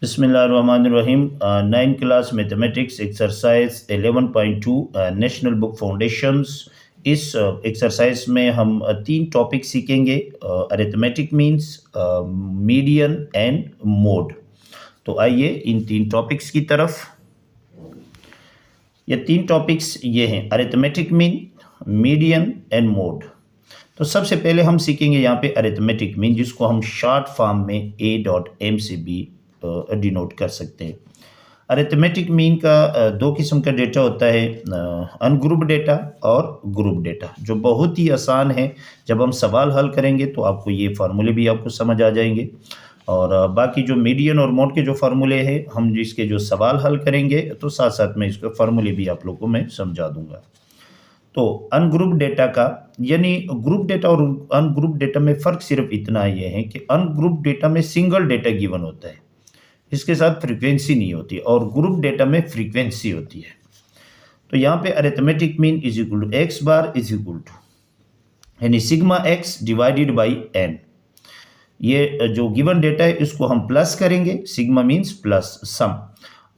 बिस्मिल्लाहिर्रहमानिर्रहीम। 9 class mathematics exercise 11.2 national book foundations. इस exercise में हम 3 टॉपिक सीखेंगे, arithmetic means, median and mode. तो आइए इन 3 टॉपिक्स की तरफ। ये 3 टॉपिक्स ये हैं, arithmetic mean, median and mode. तो सबसे पहले हम सीखेंगे यहाँ पे अरिथमेटिक मीन, जिसको हम शॉर्ट फॉर्म में A.M से भी डिनोट कर सकते हैं। अरिथमेटिक मीन का 2 किस्म का डेटा होता है, अनग्रुप डेटा और ग्रुप डेटा, जो बहुत ही आसान है। जब हम सवाल हल करेंगे तो आपको ये फार्मूले भी आपको समझ आ जाएंगे, और बाकी जो मीडियन और मोड के जो फार्मूले हैं, हम जिसके जो सवाल हल करेंगे तो साथ साथ में इसके फार्मूले भी आप लोगों को मैं समझा दूंगा। तो अनग्रुप डेटा का, यानी ग्रुप डेटा और अनग्रुप डेटा में फ़र्क सिर्फ इतना ये है कि अनग्रुप डेटा में सिंगल डेटा गिवन होता है, इसके साथ फ्रीक्वेंसी नहीं होती, और ग्रुप डेटा में फ्रीक्वेंसी होती है। तो यहाँ पे arithmetic mean is equal to x bar is equal to, यानी sigma x divided by n. ये जो गिवन डेटा है इसको हम प्लस करेंगे, सिग्मा मीन्स प्लस सम,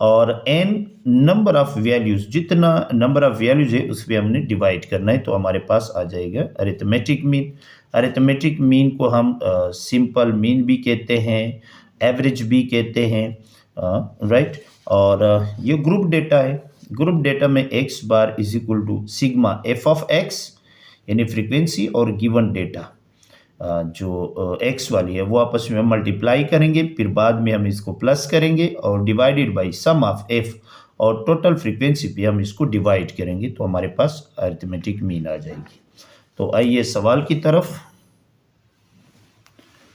और एन नंबर ऑफ वैल्यूज, जितना नंबर ऑफ वैल्यूज है उस पर हमने डिवाइड करना है, तो हमारे पास आ जाएगा अरिथमेटिक मीन। अरिथमेटिक मीन को हम सिंपल मीन भी कहते हैं, एवरेज भी कहते हैं, राइट। और ये ग्रुप डेटा है। ग्रुप डेटा में x bar is equal to sigma f of x, यानी फ्रीक्वेंसी, और गिवन डेटा जो एक्स वाली है वो आपस में मल्टीप्लाई करेंगे, फिर बाद में हम इसको प्लस करेंगे और divided by sum of f, और टोटल फ्रीक्वेंसी पे हम इसको डिवाइड करेंगे, तो हमारे पास अरिथमेटिक मीन आ जाएगी। तो आइए सवाल की तरफ।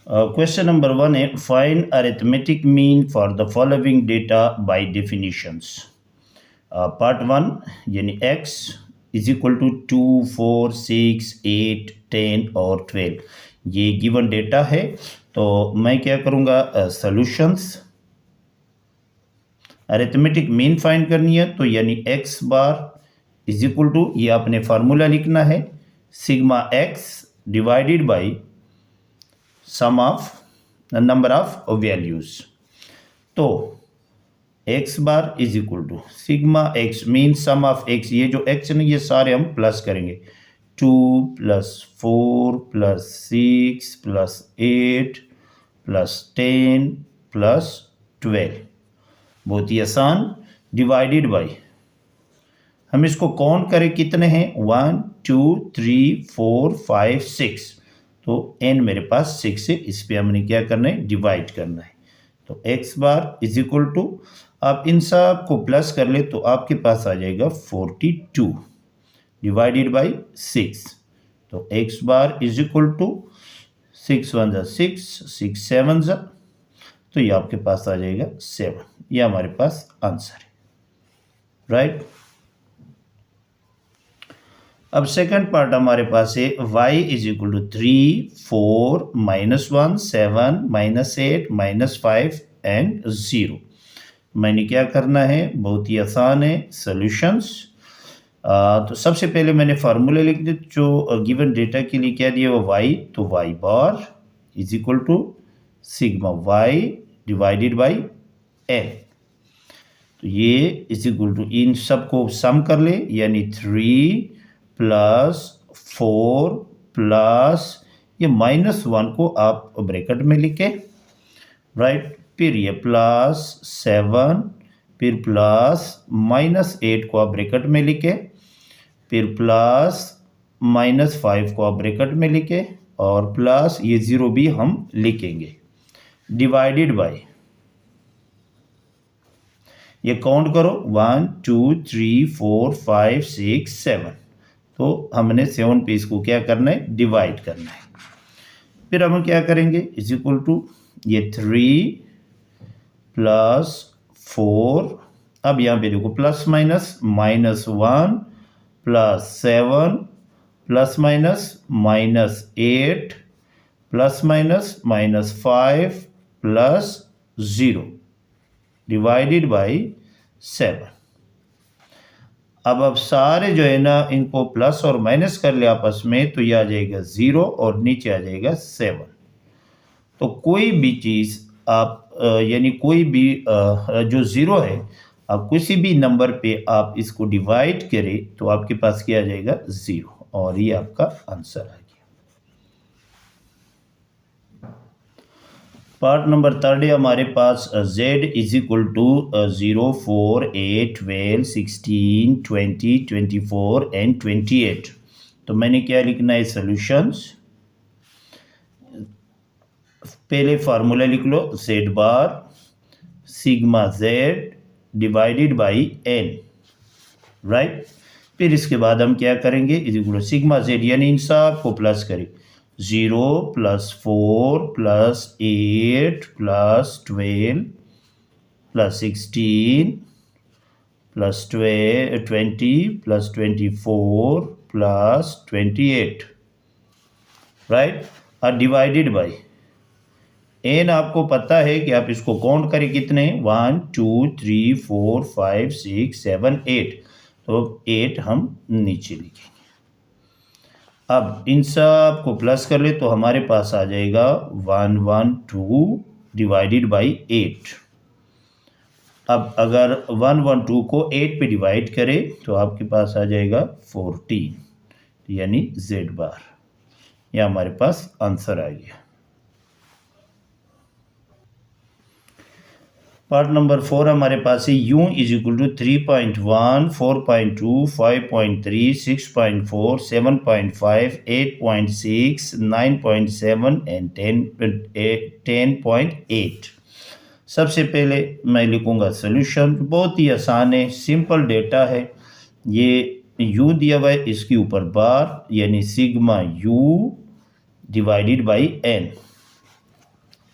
क्वेश्चन नंबर 1 है, find arithmetic mean for the following data bye definitions. Part 1 यानी x इज इक्वल टू 2, 4, 6, 8, 10 और 12 ये गिवन डेटा है। तो मैं क्या करूँगा, सॉल्यूशंस, अरिथमेटिक मीन फाइंड करनी है, तो यानी x bar is equal to, ये आपने फार्मूला लिखना है, sigma x divided by sum of number of values. तो x bar is equal to sigma x mean sum of x, ये जो x है ये सारे हम प्लस करेंगे, 2 + 4 + 6 + 8 + 10 + 12, बहुत ही आसान, डिवाइडेड बाई, हम इसको काउंट करें कितने हैं, 1 2 3 4 5 6, तो n मेरे पास 6 है, इस पे हमने क्या करना है, डिवाइड करना है। तो x bar is equal to, आप इन सब को प्लस कर ले तो आपके पास आ जाएगा 42 डिवाइडेड बाई 6। तो x bar is equal to 6 1 = 6, 6 7 = तो ये आपके पास आ जाएगा 7। ये हमारे पास आंसर है, राइट। अब सेकंड पार्ट हमारे पास है, y is equal to 3, 4, -1, 7, -8, -5 and 0। मैंने क्या करना है, बहुत ही आसान है, सॉल्यूशंस। तो सबसे पहले मैंने फार्मूले लिख दिए, जो गिवन डेटा के लिए क्या दिया वो y, तो y bar is equal to sigma y divided by n। तो ये इज इक्वल टू, इन सबको सम कर ले, यानी 3 + 4 प्लस ये -1 को आप ब्रैकेट में लिखे, राइट, फिर ये +7, फिर +-8 को आप ब्रैकेट में लिखे, फिर +-5 को आप ब्रैकेट में लिखे, और प्लस ये 0 भी हम लिखेंगे, डिवाइडेड बाई, ये काउंट करो, 1 2 3 4 5 6 7, तो हमने 7 पे इसको क्या करना है, डिवाइड करना है। फिर हम क्या करेंगे, इज इक्वल टू ये 3 + 4, अब यहाँ पे देखो प्लस माइनस, -1 + 7 ± -8 ± -5 + 0 डिवाइडेड बाई 7। अब सारे जो है ना, इनको प्लस और माइनस कर ले आपस में, तो ये आ जाएगा 0 और नीचे आ जाएगा 7। तो कोई भी चीज़ आप यानी कोई भी जो ज़ीरो है, आप किसी भी नंबर पे आप इसको डिवाइड करें तो आपके पास क्या आ जाएगा, ज़ीरो, और ये आपका आंसर आ गया। पार्ट नंबर थर्ड है हमारे पास z is equal to 0, 4, 8, 12, 16, 20, 24 and 28। तो मैंने क्या लिखना है, सॉल्यूशंस। पहले फार्मूला लिख लो, z bar sigma z divided by n, right. फिर इसके बाद हम क्या करेंगे, इज इक्वल सिग्मा z, यानी इन सब को प्लस करें, 0 + 4 + 8 + 12 + 16 + 20 + 24 + 28, राइट। और डिवाइडेड बाई n, आपको पता है कि आप इसको काउंट करें कितने, 1 2 3 4 5 6 7 8, तो 8 हम नीचे लिखेंगे। अब इन सब को प्लस कर ले तो हमारे पास आ जाएगा 112 डिवाइडेड बाई 8। अब अगर 112 को 8 पे डिवाइड करें तो आपके पास आ जाएगा 14, यानी z बार। यह हमारे पास आंसर आ गया। पार्ट नंबर 4 हमारे पास है u is equal to 3.1, 4.2, 5.3, 6.4, 7.5, 8.6, 9.7 and 10.8। सबसे पहले मैं लिखूंगा सॉल्यूशन। बहुत ही आसान है, सिंपल डेटा है। ये u दिया हुआ है, इसके ऊपर बार यानी sigma u divided by n,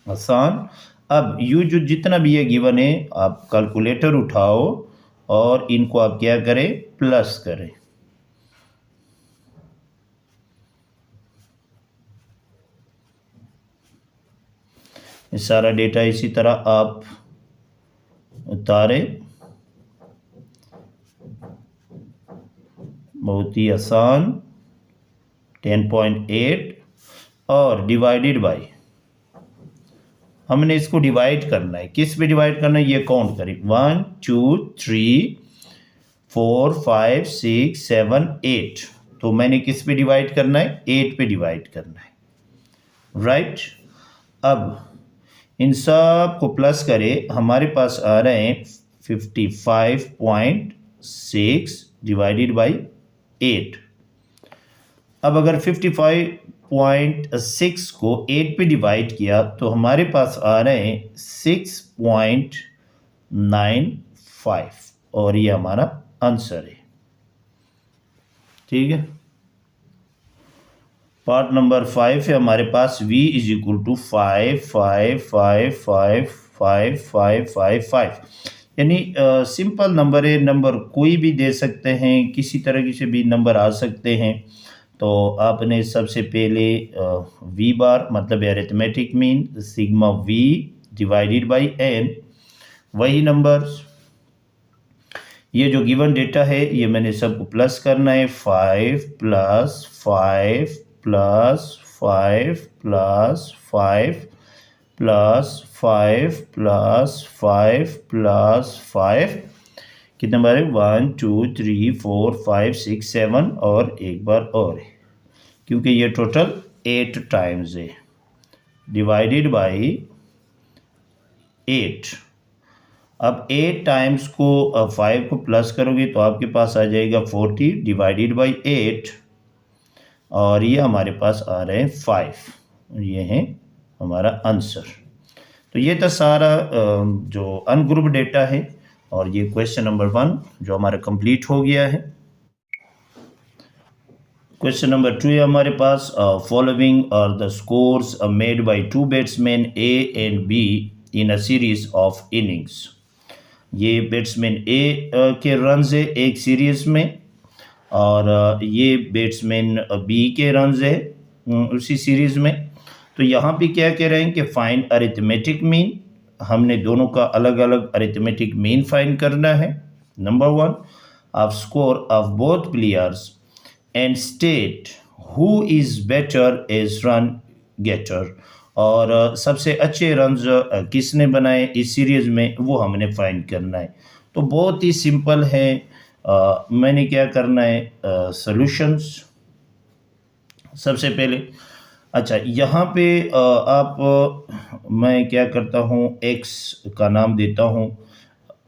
आसान। अब u जो जितना भी ये गिवन है, आप कैलकुलेटर उठाओ और इनको आप क्या करें, प्लस करें। ये सारा डेटा इसी तरह आप उतारें, बहुत ही आसान। 10.8 और डिवाइडेड बाई, हमने इसको डिवाइड करना है, किस पे डिवाइड करना है, ये काउंट करें, 1 2 3 4 5 6 7 8। तो मैंने किस पे डिवाइड करना है, 8 पे डिवाइड करना है, राइट। अब इन सब को प्लस करें, हमारे पास आ रहे हैं 55.6 डिवाइडेड बाई 8। अब अगर 55.6 को 8 पे डिवाइड किया तो हमारे पास आ रहे हैं 6.95, और ये हमारा आंसर है, ठीक है। पार्ट नंबर 5 है हमारे पास v इज इक्वल टू 5 5 5 5 5 5 5 5, यानी सिंपल नंबर है, नंबर कोई भी दे सकते हैं, किसी तरह से भी नंबर आ सकते हैं। तो आपने सबसे पहले v बार मतलब arithmetic mean sigma v divided by n, वही नंबर्स, ये जो गिवन डेटा है ये मैंने सबको प्लस करना है, 5 + 5 + 5 + 5 + 5 + 5 + 5, कितने बार है, 1 2 3 4 5 6 7, और एक बार और है, क्योंकि ये टोटल 8 टाइम्स है, डिवाइडेड बाई 8। अब 8 टाइम्स को 5 को प्लस करोगे तो आपके पास आ जाएगा 40 डिवाइडेड बाई 8, और ये हमारे पास आ रहे हैं 5, ये है हमारा आंसर। तो ये था सारा जो अनग्रुप डेटा है, और ये क्वेश्चन नंबर 1 जो हमारा कंप्लीट हो गया है। क्वेश्चन नंबर 2 है हमारे पास, following are the scores made by 2 batsman a and b in a series of innings. ये बैट्समैन ए के रन्स है एक सीरीज में, और ये बैट्समैन बी के रन्स है उसी सीरीज में। तो यहाँ पे क्या कह रहे हैं कि फाइंड अरिथमेटिक मीन, हमने दोनों का अलग अलग अरिथमेटिक मीन फाइंड करना है। Number 1 of score of both players and state who is better as run getter, और सबसे अच्छे रन्स किसने बनाए इस सीरीज़ में वो हमने फाइंड करना है। तो बहुत ही सिंपल है। मैंने क्या करना है, सॉल्यूशंस सबसे पहले। अच्छा, यहाँ पे मैं क्या करता हूँ, x का नाम देता हूँ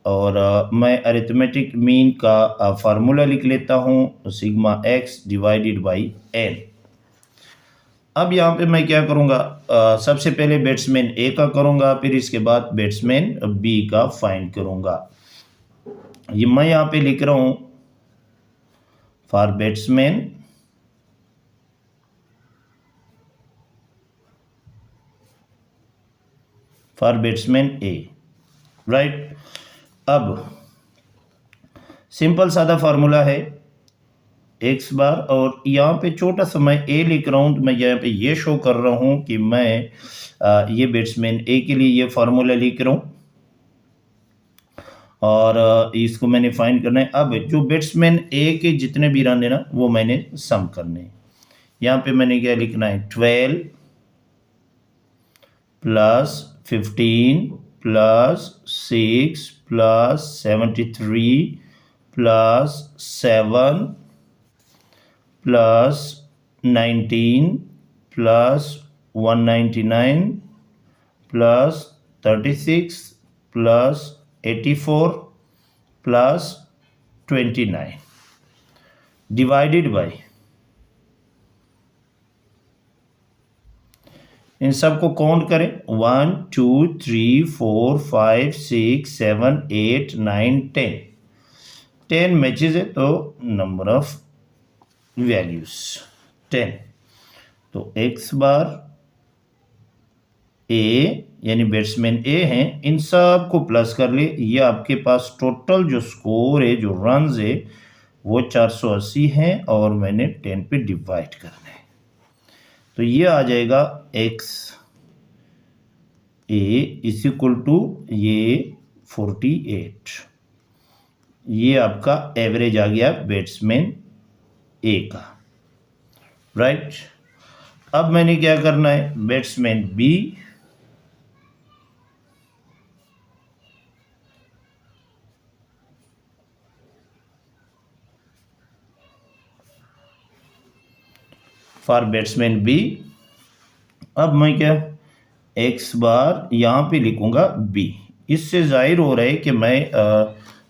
और मैं अरिथमेटिक मीन का फार्मूला लिख लेता हूँ, sigma x divided by n। अब यहाँ पे मैं क्या करूँगा, सबसे पहले बैट्समैन ए का करूँगा, फिर इसके बाद बैट्समैन बी का फाइंड करूँगा। ये मैं यहाँ पे लिख रहा हूँ फॉर बैट्समैन ए, राइट। अब सिंपल सादा फार्मूला है एक्स बार, और यहाँ पे छोटा सा मैं ए लिख रहा हूँ, तो मैं यहाँ पे ये शो कर रहा हूँ कि मैं ये बैट्समैन ए के लिए ये फार्मूला लिख रहा हूँ और इसको मैंने फाइंड करना है। अब जो बैट्समैन ए के जितने भी रन है ना वो मैंने सम करने हैं। यहाँ पे मैंने क्या लिखना है, 12 plus 15 plus 6 plus 73 plus 7 plus 19 plus 199 plus 36 plus 84 plus 29 divided by, इन सबको काउंट करें, 1 2 3 4 5 6 7 8 9 10 मैचेज है तो नंबर ऑफ वैल्यूज 10। तो एक्स बार ए यानी बैट्समैन ए हैं, इन सब को प्लस कर ले, ये आपके पास टोटल जो स्कोर है, जो रन्स है वो 480 हैं और मैंने 10 पे डिवाइड करना है। तो ये आ जाएगा x A is equal to ये 48। ये आपका एवरेज आ गया बैट्समैन ए का, राइट। अब मैंने क्या करना है, batsman B for batsman B. अब मैं क्या एक्स बार यहाँ पे लिखूंगा बी। इससे जाहिर हो रहा है कि मैं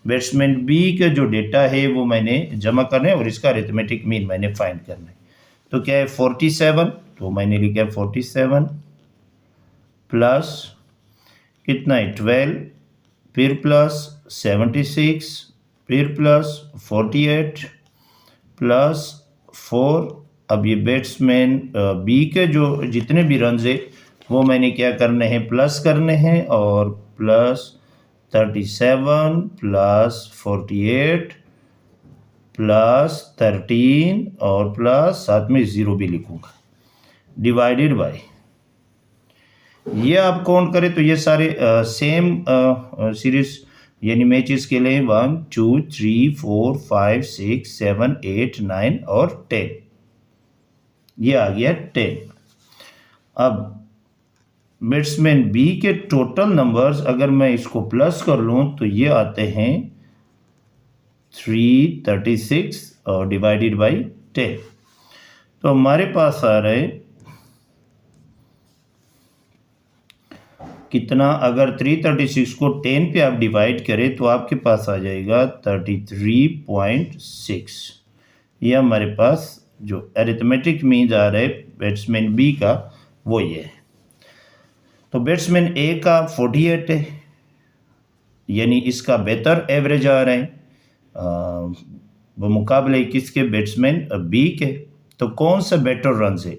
बैट्समैन बी का जो डेटा है वो मैंने जमा करना है और इसका अरिथमेटिक मीन मैंने फाइंड करना है। तो क्या है 47, तो मैंने लिखा है 47 प्लस कितना है 12, फिर प्लस 76, फिर प्लस 48 प्लस 4। अब ये बैट्समैन बी के जो जितने भी रन है वो मैंने क्या करने हैं, प्लस करने हैं, और प्लस 37 प्लस 48 प्लस 13 और प्लस साथ में 0 भी लिखूंगा, डिवाइडेड बाय, ये आप काउंट करें तो ये सारे सेम सीरीज यानी मैचेस के लिए 1 2 3 4 5 6 7 8 9 और 10, ये आ गया 10। अब बैट्समैन बी के टोटल नंबर्स अगर मैं इसको प्लस कर लूँ तो ये आते हैं 336 और डिवाइडेड बाई 10। तो हमारे पास आ रहे कितना, अगर 336 को 10 पे आप डिवाइड करें तो आपके पास आ जाएगा 33.6। ये हमारे पास जो अरिथमेटिक मीन आ रहा है बैट्समैन बी का वो ये है। तो बैट्समैन ए का 48 है, यानी इसका बेहतर एवरेज आ रहा है बमुकाबले किसके, बैट्समैन बी के। तो कौन सा बेटर रन है,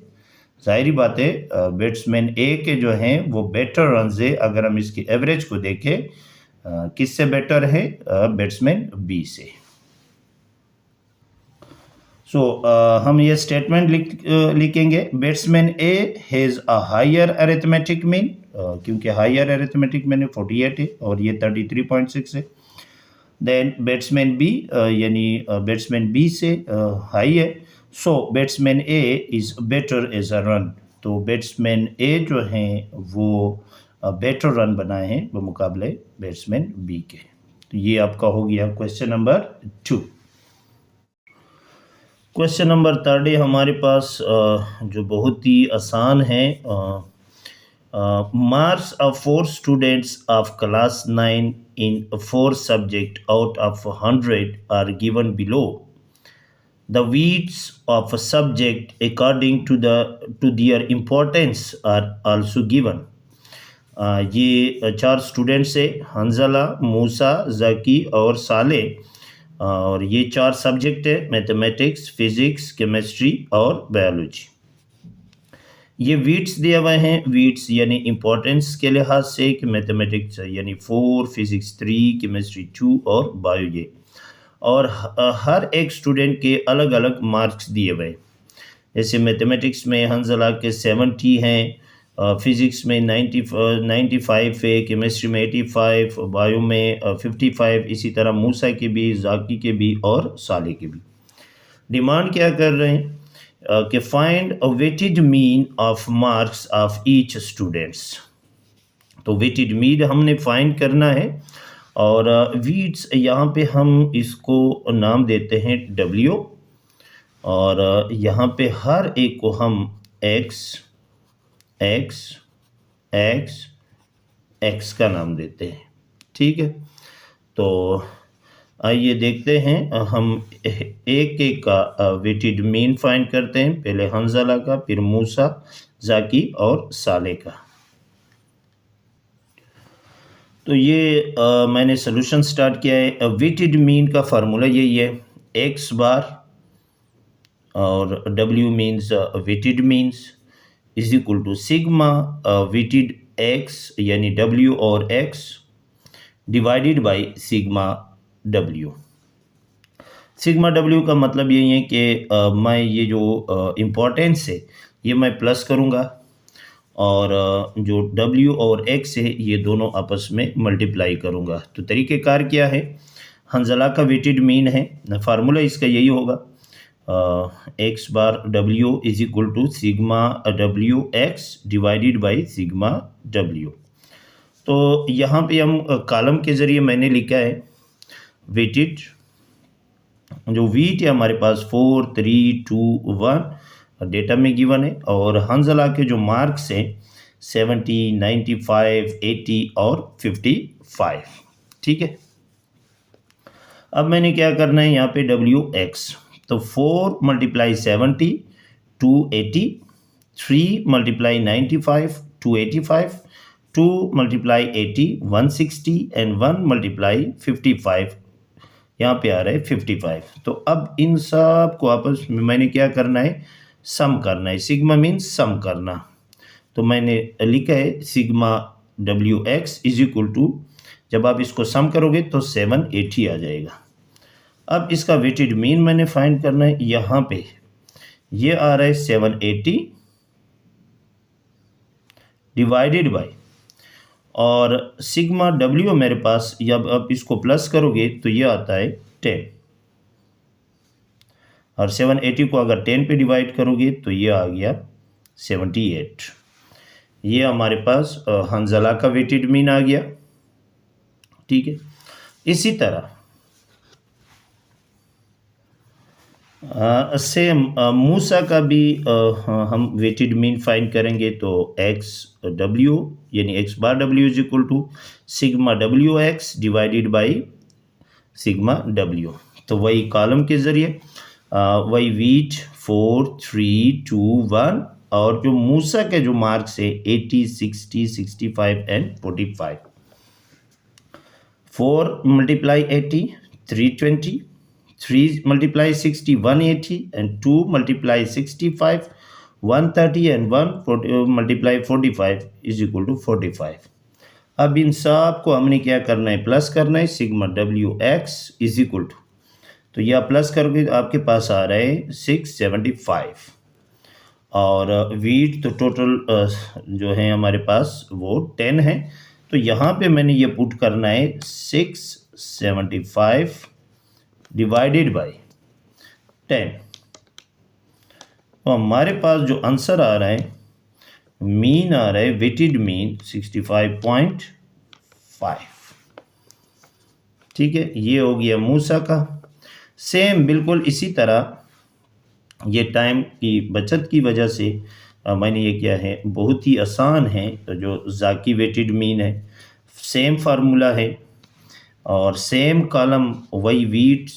जाहिर बात है बैट्समैन ए के जो हैं वो बेटर रन है। अगर हम इसकी एवरेज को देखें किससे बेटर है, बैट्समैन बी से। सो हम ये स्टेटमेंट लिखेंगे, batsman a has a higher arithmetic mean, क्योंकि हायर अरिथमेटिक मीन 48 है और ये 33.6 है। देन बैट्समैन बी यानी बैट्समैन बी से हाई है, so batsman a is better as a run. तो बैट्समैन ए जो हैं वो बेटर रन बनाए हैं बमुकाबले बैट्समैन बी के। तो ये आपका हो गया क्वेश्चन नंबर 2। क्वेश्चन नंबर 3 हमारे पास जो बहुत ही आसान है। Marks of 4 students of class 9 in 4 subject out of 100 are given below. The weights of a subject according to their importance are also given. ये 4 स्टूडेंट्स है, हंजला, मूसा, जकी और साले। और ये 4 सब्जेक्ट है, मैथमेटिक्स, फिजिक्स, केमिस्ट्री और बायोलॉजी। ये वीट्स दिए हुए हैं, वीट्स यानी इम्पोर्टेंस के लिहाज से कि मैथमेटिक्स यानी 4, फिजिक्स 3, केमिस्ट्री 2 और बायो ये। और हर एक स्टूडेंट के अलग अलग मार्क्स दिए हुए। जैसे मैथमेटिक्स में हंजला के 70 हैं, फिज़िक्स में 95 है, केमिस्ट्री में 85, बायो में 55, इसी तरह मूसा के भी, जाकी के भी और साले के भी। डिमांड क्या कर रहे हैं कि find a weighted mean of marks of each students. तो वेटेड मीन हमने फाइंड करना है और वीट्स यहाँ पे हम इसको नाम देते हैं W और यहाँ पे हर एक को हम X का नाम देते हैं। ठीक है, तो आइए देखते हैं हम एक एक का वेटेड मीन फाइंड करते हैं। पहले हंजला का, फिर मूसा, जाकी और साले का। तो ये मैंने सोल्यूशन स्टार्ट किया है। वेटेड मीन का फार्मूला यही है, x बार और W means weighted means is equal to sigma weighted x यानी W और x divided by sigma W। Sigma W का मतलब यही है कि मैं ये जो इम्पोर्टेंस है ये मैं प्लस करूँगा और जो W और X है ये दोनों आपस में मल्टीप्लाई करूँगा। तो तरीक़ेकार क्या है, हंजला का वेटेड मीन है, फार्मूला इसका यही होगा, x bar W is equal to sigma W x divided by sigma W। तो यहाँ पे हम कॉलम के ज़रिए मैंने लिखा है वेटेड, जो वीट है हमारे पास 4, 3, 2, 1 डेटा में गिवन है और हंजला के जो मार्क्स हैं 70, 95, 80 और 55। ठीक है, अब मैंने क्या करना है यहाँ पे WX, तो 4 multiply 70 280, 3 multiply 95 285, 2 multiply 80 160 and 1 multiply 55 यहाँ पे आ रहा है 55। तो अब इन सब को आपस में मैंने क्या करना है, सम करना है। सिग्मा मीन्स सम करना, तो मैंने लिखा है sigma WX is equal to, जब आप इसको सम करोगे तो 780 आ जाएगा। अब इसका वेटेड मीन मैंने फाइंड करना है, यहाँ पे ये आ रहा है 780 डिवाइडेड बाय, और सिग्मा W मेरे पास, जब आप इसको प्लस करोगे तो ये आता है 10 और 780 को अगर 10 पे डिवाइड करोगे तो ये आ गया 78। ये हमारे पास हंजला का वेटेड मीन आ गया। ठीक है, इसी तरह सेम मूसा का भी हम वेटेड मीन फाइंड करेंगे। तो x W यानी x bar W is equal to sigma WX divided by sigma W। तो वही कॉलम के ज़रिए वही वीट 4, 3, 2, 1 और जो मूसा के जो मार्क्स है 80, 60, 65 and 45। 4 multiply 80 320, 3 multiply 60 180 and 2 multiply 65 130 and 1 multiply 45 is equal to 45। अब इन सब को हमने क्या करना है, प्लस करना है। Sigma WX is equal to, तो यह प्लस करके आपके पास आ रहा है 675 और वीट तो टोटल जो है हमारे पास वो 10 है। तो यहाँ पे मैंने ये पुट करना है 675 डिवाइडेड बाई 10। तो हमारे पास जो आंसर आ रहा है मीन आ रहा है वेटेड मीन 65.5। ठीक है, ये हो गया मूसा का। सेम बिल्कुल इसी तरह ये टाइम की बचत की वजह से मैंने ये किया है, बहुत ही आसान है। तो जो जाकी वेटेड मीन है, सेम फार्मूला है और सेम कॉलम वही वीट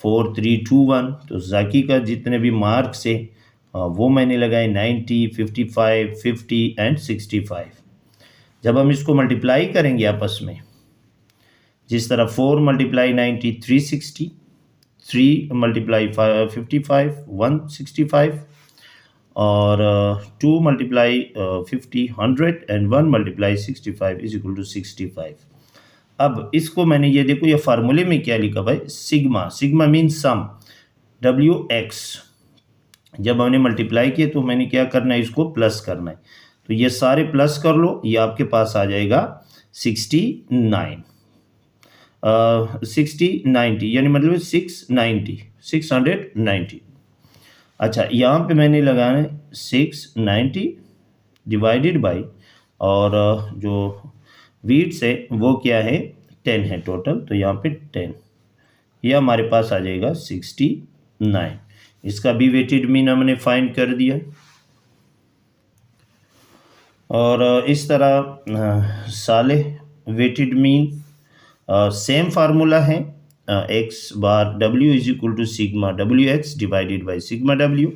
4 3 2 1। तो जाकी का जितने भी मार्क्स है वो मैंने लगाए 90, 55, 50 एंड 65। जब हम इसको मल्टीप्लाई करेंगे आपस में, जिस तरह 4 मल्टीप्लाई 90 360, 3 मल्टीप्लाई 55 165 और 2 multiply 50 100 and 1 multiply 65 is equal to 65। अब इसको मैंने ये देखो, ये फार्मूले में क्या लिखा भाई, सिग्मा। सिग्मा मीन सम, WX। जब हमने मल्टीप्लाई किया तो मैंने क्या करना है, इसको प्लस करना है। तो ये सारे प्लस कर लो, ये आपके पास आ जाएगा 69 60 90, यानी मतलब 690। अच्छा, यहाँ पे मैंने लगाना है 690 डिवाइडेड बाई, और जो वीट्स है वो क्या है 10 है टोटल, तो यहाँ पे 10, ये हमारे पास आ जाएगा 69। इसका भी वेटेड मीन हमने फाइंड कर दिया। और इस तरह साले वेटेड मीन, सेम फार्मूला है, x bar W is equal to sigma WX divided by sigma W।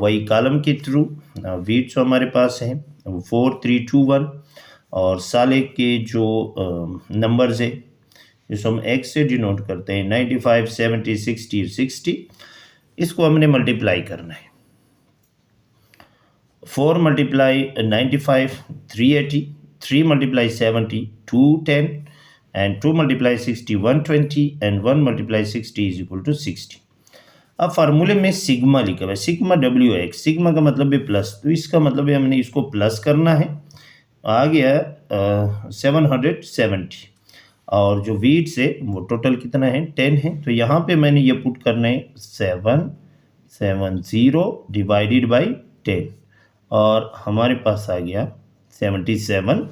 वही कॉलम के थ्रू वीट्स हमारे पास है 4 3 2 1, और साले के जो नंबर्स है जिसको हम एक्स से डिनोट करते हैं 95 70 60 60, इसको हमने मल्टीप्लाई करना है। 4 multiply 95 380, 3 multiply 70 210 and 2 multiply 60 120 and 1 multiply 60 is equal to 60। अब फार्मूले में सिग्मा लिखा हुआ है, सिग्मा WX। सिग्मा का मतलब है प्लस, तो इसका मतलब है हमने इसको प्लस करना है। आ गया 770, और जो वीट्स है वो टोटल कितना है 10 है। तो यहाँ पे मैंने ये पुट करना है 770 डिवाइडेड बाई 10, और हमारे पास आ गया 77।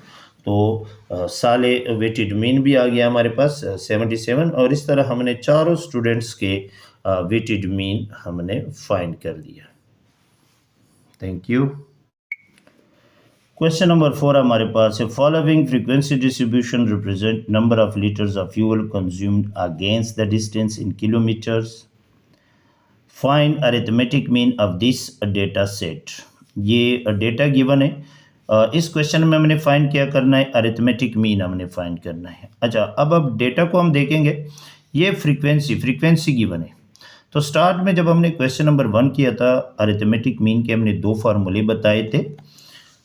तो साले वेटेड मीन भी आ गया हमारे पास 77, और इस तरह हमने चारों स्टूडेंट्स के वेटेड मीन हमने फाइंड कर दिया। Thank you. क्वेश्चन नंबर 4 हमारे पास है, following frequency distribution represent number of litres of fuel consumed against the distance in kilometres. Find arithmetic mean of this data set. ये डेटा गिवन है, इस question में हमने फाइंड क्या करना है, अरिथमेटिक मीन हमने फाइंड करना है। अच्छा, अब डेटा को हम देखेंगे, ये फ्रीक्वेंसी गिवन है। तो स्टार्ट में जब हमने क्वेश्चन नंबर 1 किया था, अरिथमेटिक मीन के हमने 2 फार्मूले बताए थे,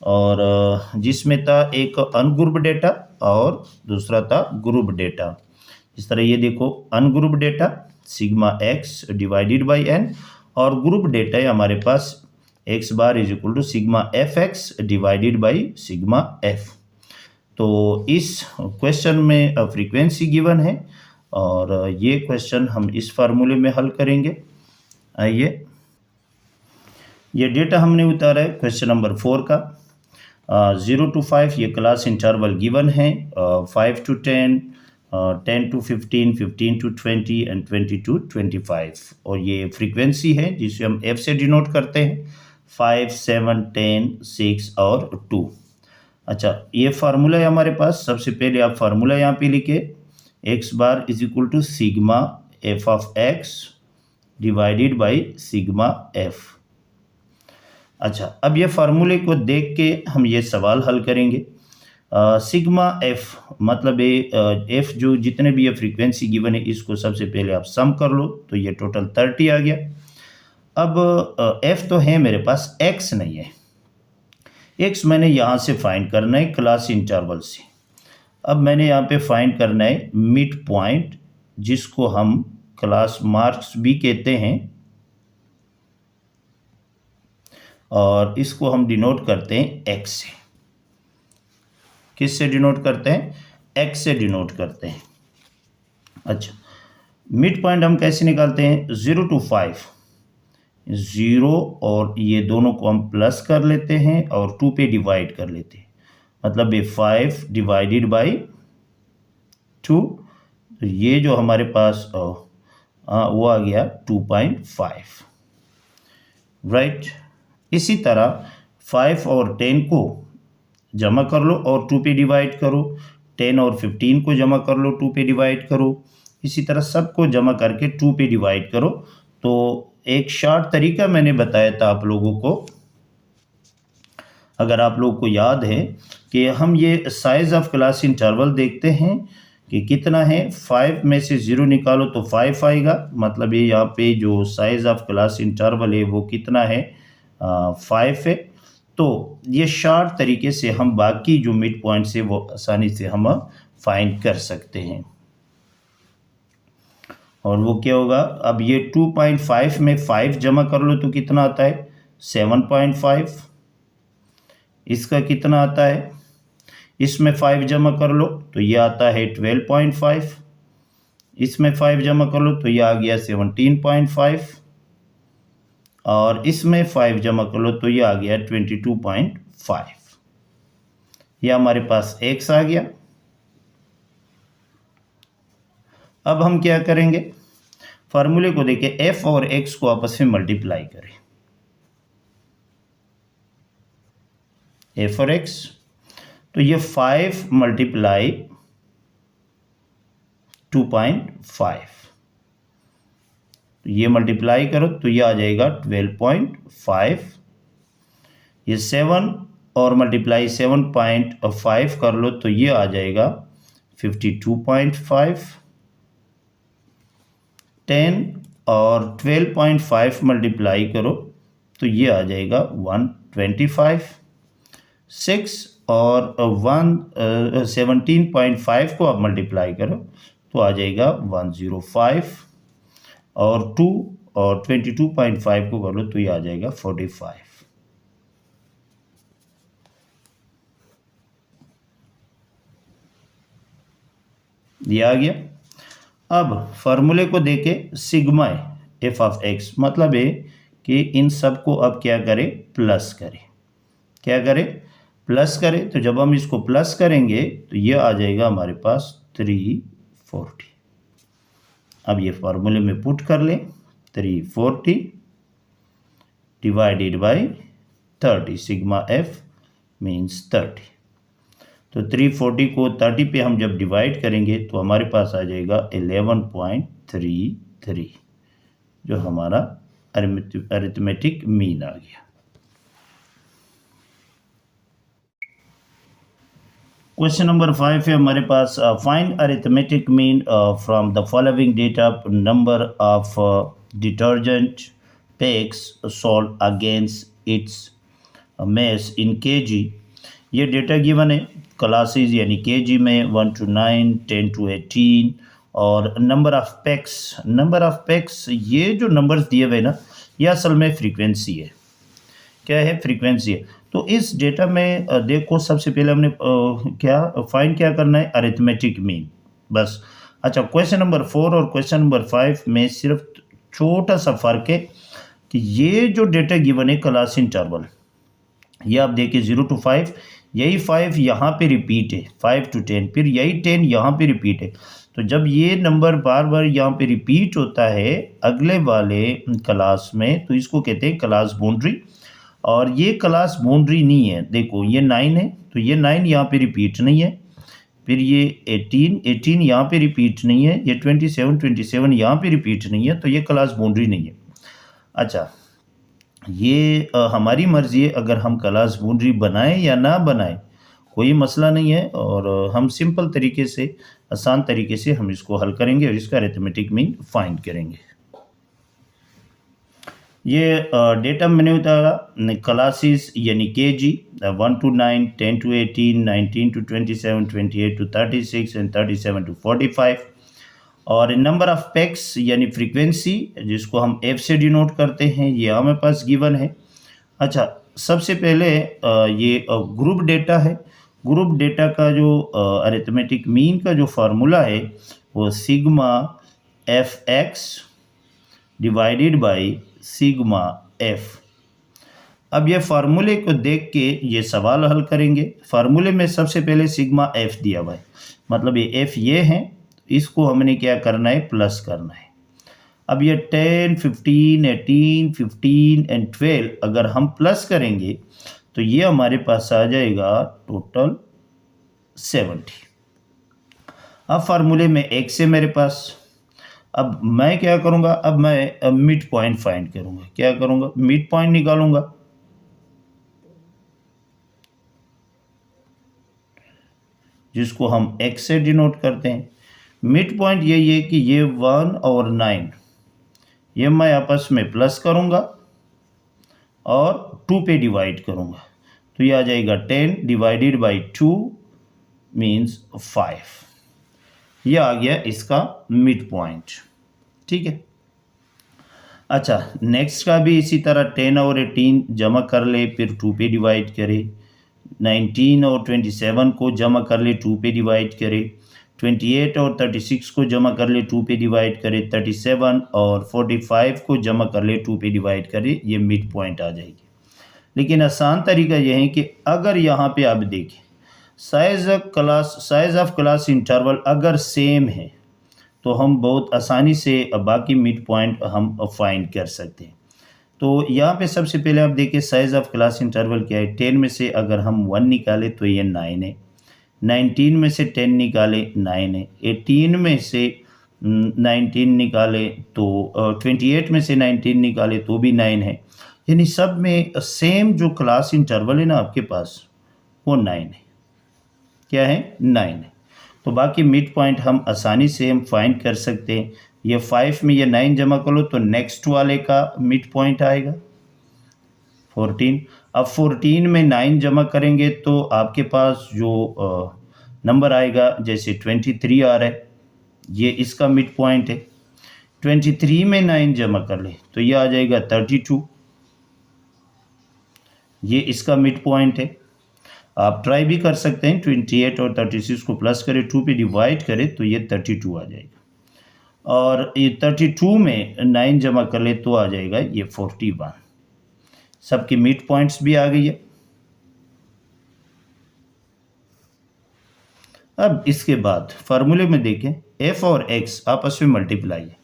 और जिसमें था एक अनग्रुप डेटा और दूसरा था ग्रुप डेटा। इस तरह ये देखो, ungroup data sigma x divided by n, और ग्रुप डेटा है हमारे पास x bar is equal to sigma fx divided by sigma f। तो इस क्वेश्चन में फ्रीक्वेंसी गिवन है, और ये क्वेश्चन हम इस फार्मूले में हल करेंगे। आइए, ये डेटा हमने उतारा है क्वेश्चन नंबर 4 का। 0 to 5 ये क्लास इंटरवल गिवन है, 5 to 10, 10 to 15, 15 to 20 and 20 to 25, और ये फ्रीक्वेंसी है जिसे हम f से डिनोट करते हैं, 5 7 10 6 और 2। अच्छा, ये फार्मूला है हमारे पास। सबसे पहले आप फार्मूला यहाँ पे लिखे, x bar is equal to sigma f of x divided by sigma f। अच्छा, अब ये फार्मूले को देख के हम ये सवाल हल करेंगे। सिग्मा f मतलब f जो जितने भी ये फ्रीक्वेंसी गिवन है, इसको सबसे पहले आप सम कर लो, तो ये टोटल 30 आ गया। अब f तो है मेरे पास, x नहीं है। x मैंने यहाँ से फाइंड करना है क्लास इंटरवल से। अब मैंने यहाँ पे फाइंड करना है मिड पॉइंट, जिसको हम क्लास मार्क्स भी कहते हैं, और इसको हम डिनोट करते हैं x से। किस से डिनोट करते हैं, x से डिनोट करते हैं। अच्छा, मिड पॉइंट हम कैसे निकालते हैं, 0 to 5 0 और ये दोनों को हम प्लस कर लेते हैं और 2 पे डिवाइड कर लेते हैं, मतलब ये 5 डिवाइडेड बाई 2, तो ये जो हमारे पास वो आ गया 2.5, राइट। इसी तरह 5 और 10 को जमा कर लो और 2 पे डिवाइड करो, 10 और 15 को जमा कर लो, 2 पे डिवाइड करो, इसी तरह सबको जमा करके 2 पे डिवाइड करो। तो एक शॉर्ट तरीका मैंने बताया था आप लोगों को, अगर आप लोगों को याद है, कि हम ये साइज ऑफ क्लास इंटरवल देखते हैं कि कितना है। 5 में से 0 निकालो तो 5 आएगा, मतलब ये यहाँ पे जो साइज ऑफ क्लास इंटरवल है वो कितना है, 5 है। तो ये शॉर्ट तरीके से हम बाकी जो मिड पॉइंट्स है वो आसानी से हम फाइंड कर सकते हैं। और वो क्या होगा, अब ये 2.5 में 5 जमा कर लो तो कितना आता है, 7.5। इसका कितना आता है, इसमें 5 जमा कर लो तो ये आता है 12.5, इसमें 5 जमा कर लो तो ये आ गया 17.5, और इसमें 5 जमा कर लो तो ये आ गया 22.5। यह हमारे पास x आ गया। अब हम क्या करेंगे, फार्मूले को देखें, f और x को आपस में मल्टीप्लाई करें, f और x, तो ये 5 मल्टीप्लाई 2.5, तो ये मल्टीप्लाई करो तो ये आ जाएगा 12.5। ये 7 और मल्टीप्लाई 7.5 कर लो तो ये आ जाएगा 52.5। 10 और 12.5 मल्टीप्लाई करो तो ये आ जाएगा 125। 6 और 17.5 को आप मल्टीप्लाई करो तो आ जाएगा 105, और 2 और 22.5 को कर लो तो ये आ जाएगा 45। ये आ गया। अब फार्मूले को देके सिग्मा एफ ऑफ एक्स, मतलब है कि इन सब को अब क्या करें, प्लस करें। क्या करें, प्लस करें। तो जब हम इसको प्लस करेंगे तो ये आ जाएगा हमारे पास 340। अब ये फार्मूले में पुट कर लें, 340 divided by 30, sigma F means 30। तो 340 को 30 पे हम जब डिवाइड करेंगे तो हमारे पास आ जाएगा 11.33, जो हमारा अरिथमेटिक मीन आ गया। क्वेश्चन नंबर 5 है हमारे पास, find arithmetic mean from the following data, number of detergent packs sold against its mass in kg. ये डेटा गिवन है, क्लासेस यानी केजी में 1 to 9, 10 to 18, और नंबर ऑफ पैक्स, ये जो नंबर्स दिए हुए ना, ये असल में फ्रीक्वेंसी है। क्या है, फ्रीक्वेंसी है। तो इस डेटा में देखो, सबसे पहले हमने क्या करना है, अरिथमेटिक मीन, बस। अच्छा, क्वेश्चन नंबर 4 और क्वेश्चन नंबर 5 में सिर्फ छोटा सा फ़र्क है कि ये जो डेटा गिवन है क्लास इंटरवल, ये आप देखिए 0 to 5, यही 5 यहाँ पे रिपीट है, 5 to 10, फिर यही 10 यहाँ पे रिपीट है। तो जब ये नंबर बार बार यहाँ पे रिपीट होता है अगले वाले क्लास में, तो इसको कहते हैं क्लास बाउंड्री। और ये क्लास बाउंड्री नहीं है, देखो ये 9 है तो ये 9 यहाँ पे रिपीट नहीं है, फिर ये 18 यहाँ पे रिपीट नहीं है, ये 27 यहाँ पे रिपीट नहीं है, तो ये क्लास बाउंड्री नहीं है। अच्छा, ये हमारी मर्ज़ी है, अगर हम क्लास बाउंड्री बनाएं या ना बनाएं कोई मसला नहीं है, और हम सिंपल तरीके से, आसान तरीके से हम इसको हल करेंगे और इसका अरिथमेटिक मीन फाइंड करेंगे। ये डेटा मैंने बताया, क्लासेस यानी KG 1 to 9, 10 to 18, 19 to 27, 28 to 36 and 37 to 45, और नंबर ऑफ पैक्स यानी फ्रीक्वेंसी, जिसको हम एफ से डिनोट करते हैं, ये हमारे पास गिवन है। अच्छा, सबसे पहले ये ग्रुप डेटा है। ग्रुप डेटा का जो अरिथमेटिक मीन का जो फार्मूला है वो sigma F x divided by sigma F. अब ये फार्मूले को देख के ये सवाल हल करेंगे। फार्मूले में सबसे पहले सिग्मा एफ दिया हुआ है, मतलब ये एफ ये है, इसको हमने क्या करना है, प्लस करना है। अब ये 10, 15, 18, 15 एंड 12 अगर हम प्लस करेंगे तो ये हमारे पास आ जाएगा टोटल 70। अब फार्मूले में x है मेरे पास। अब मैं क्या करूँगा, अब मैं मिड पॉइंट फाइंड करूँगा। क्या करूँगा, मिड पॉइंट निकालूंगा। जिसको हम x से डिनोट करते हैं। मिड पॉइंट यही है कि ये 1 और 9 ये मैं आपस में प्लस करूँगा और 2 पे डिवाइड करूँगा, तो ये आ जाएगा 10 डिवाइडेड बाई 2 मीन्स 5। ये आ गया इसका मिड पॉइंट। ठीक है। अच्छा, नेक्स्ट का भी इसी तरह 10 और 18 जमा कर ले, फिर 2 पे डिवाइड करे। 19 और 27 को जमा कर ले, 2 पे डिवाइड करे। 28 और 36 को जमा कर ले, 2 पे डिवाइड करे। 37 और 45 को जमा कर ले, 2 पे डिवाइड करे। ये मिड पॉइंट आ जाएगी। लेकिन आसान तरीका यह है कि अगर यहाँ पे आप देखें साइज ऑफ क्लास इंटरवल अगर सेम है तो हम बहुत आसानी से बाकी मिड पॉइंट हम फाइंड कर सकते हैं। तो यहाँ पे सबसे पहले आप देखिए साइज ऑफ क्लास इंटरवल क्या है। 10 में से अगर हम 1 निकाले तो ये 9 है। 19 में से 10 निकाले 9 है। 18 में से 19 निकाले तो 28 में से 19 निकाले तो भी 9 है। यानी सब में सेम जो क्लास इंटरवल है ना आपके पास वो 9 है। क्या है, 9 है। तो बाकी मिड पॉइंट हम आसानी से हम फाइंड कर सकते हैं। ये 5 में ये 9 जमा कर लो तो नेक्स्ट वाले का मिड पॉइंट आएगा 14। अब 14 में 9 जमा करेंगे तो आपके पास जो नंबर आएगा, जैसे 23 आ रहा है, ये इसका मिड पॉइंट है। 23 में 9 जमा कर ले तो ये आ जाएगा 32, ये इसका मिड पॉइंट है। आप ट्राई भी कर सकते हैं, 28 और 36 को प्लस करें, 2 पे डिवाइड करें तो ये 32 आ जाएगा। और ये 32 में 9 जमा कर ले तो आ जाएगा ये 41। सबकी मिड पॉइंट्स भी आ गई है। अब इसके बाद फार्मूले में देखें f और x आपस में मल्टीप्लाई है,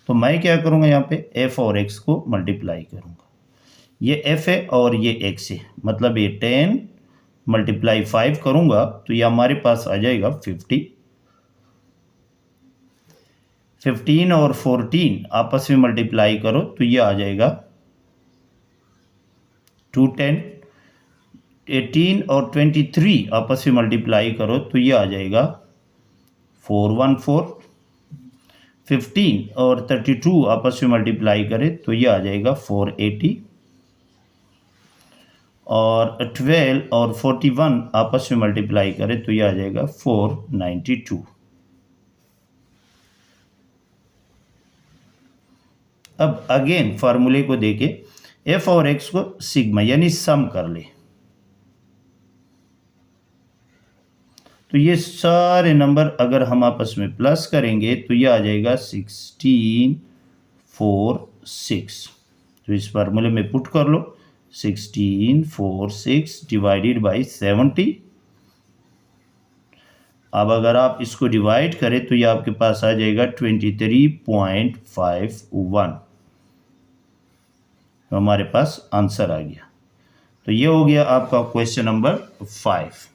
तो मैं क्या करूँगा, यहाँ पे f और x को मल्टीप्लाई करूँगा। ये f है और ये x है, मतलब ये 10 मल्टीप्लाई 5 करूँगा तो ये हमारे पास आ जाएगा 50। 15 और 14 आपस में मल्टीप्लाई करो तो ये आ जाएगा 210। 18 और 23 आपस में मल्टीप्लाई करो तो ये आ जाएगा 414। 15 और 32 आपस में मल्टीप्लाई करें तो ये आ जाएगा 480। और 12 और 41 आपस में मल्टीप्लाई करें तो ये आ जाएगा 492। अब अगेन फार्मूले को देके f और x को सिग्मा यानी सम कर ले, तो ये सारे नंबर अगर हम आपस में प्लस करेंगे तो ये आ जाएगा 16, 4, 6। तो इस फार्मूले में पुट कर लो 16, 4, 6 डिवाइडेड बाई 70। अब अगर आप इसको डिवाइड करें तो ये आपके पास आ जाएगा 23.51। तो हमारे पास आंसर आ गया। तो ये हो गया आपका क्वेश्चन नंबर 5।